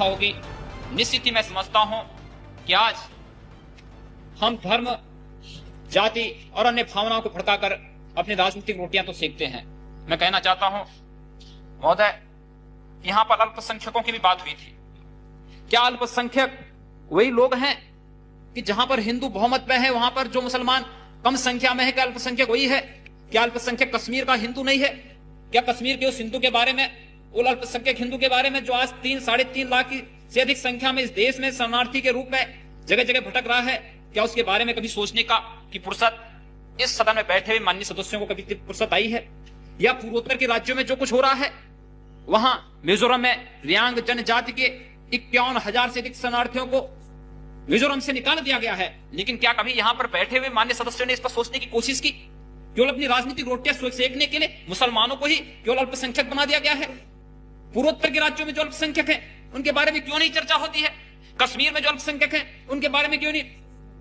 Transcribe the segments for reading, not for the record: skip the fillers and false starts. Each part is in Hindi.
होगी। निश्चित ही मैं समझता हूं कि आज हम धर्म, जाति और अन्य भावनाओं को भड़काकर अपनी राजनीतिक रोटियां तो सेकते हैं। मैं कहना चाहता हूं महोदय, यहां पर अल्पसंख्यकों की भी बात हुई थी। क्या अल्पसंख्यक वही लोग हैं कि जहां पर हिंदू बहुमत में है वहां पर जो मुसलमान कम संख्या में है, क्या अल्पसंख्यक वही है? क्या अल्पसंख्यक कश्मीर का हिंदू नहीं है? क्या कश्मीर के उस हिंदू के बारे में, उन अल्पसंख्यक हिंदू के बारे में जो आज 3-3.5 लाख से अधिक संख्या में इस देश में शरणार्थी के रूप में जगह जगह भटक रहा है, क्या उसके बारे में कभी सोचने का की फुर्सत इस सदन में बैठे हुए माननीय सदस्यों को कभी फुर्सत आई है? या पूर्वोत्तर के राज्यों में जो कुछ हो रहा है, वहां मिजोरम में रियांग जनजाति के 51,000 से अधिक शरणार्थियों को मिजोरम से निकाल दिया गया है, लेकिन क्या कभी यहां पर बैठे हुए माननीय सदस्यों ने इस पर सोचने की कोशिश की? केवल अपनी राजनीतिक रोटियां सेकने के लिए मुसलमानों को ही केवल अल्पसंख्यक बना दिया गया है। पूर्वोत्तर के राज्यों में जो अल्पसंख्यक हैं उनके बारे में क्यों नहीं चर्चा होती है? कश्मीर में जो अल्पसंख्यक हैं उनके बारे में क्यों नहीं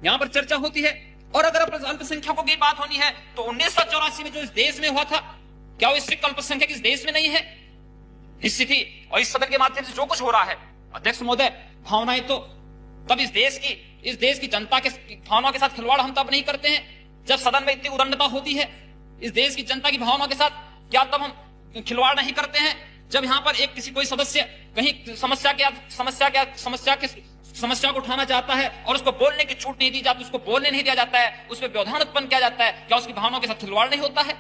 यहां पर चर्चा होती है? और अगर अल्पसंख्यकों की बात होनी है तो 1984 में जो इस देश में हुआ था, क्या वो सिख अल्पसंख्यक इस देश में नहीं है? निश्चित ही, और इस सदन के माध्यम से जो कुछ हो रहा है, अध्यक्ष महोदय, भावनाएं तो तब इस देश की जनता के भावनाओं के साथ खिलवाड़ हम तब नहीं करते हैं जब सदन में इतनी उदंडता होती है। इस देश की जनता की भावनाओं के साथ क्या तब हम खिलवाड़ नहीं करते हैं जब यहाँ पर कोई सदस्य कहीं समस्या को उठाना चाहता है और उसको बोलने की छूट नहीं दी जाती, उसको बोलने नहीं दिया जाता है, उस पर व्यवधान उत्पन्न किया जाता है? क्या उसकी भावनाओं के साथ खिलवाड़ नहीं होता है?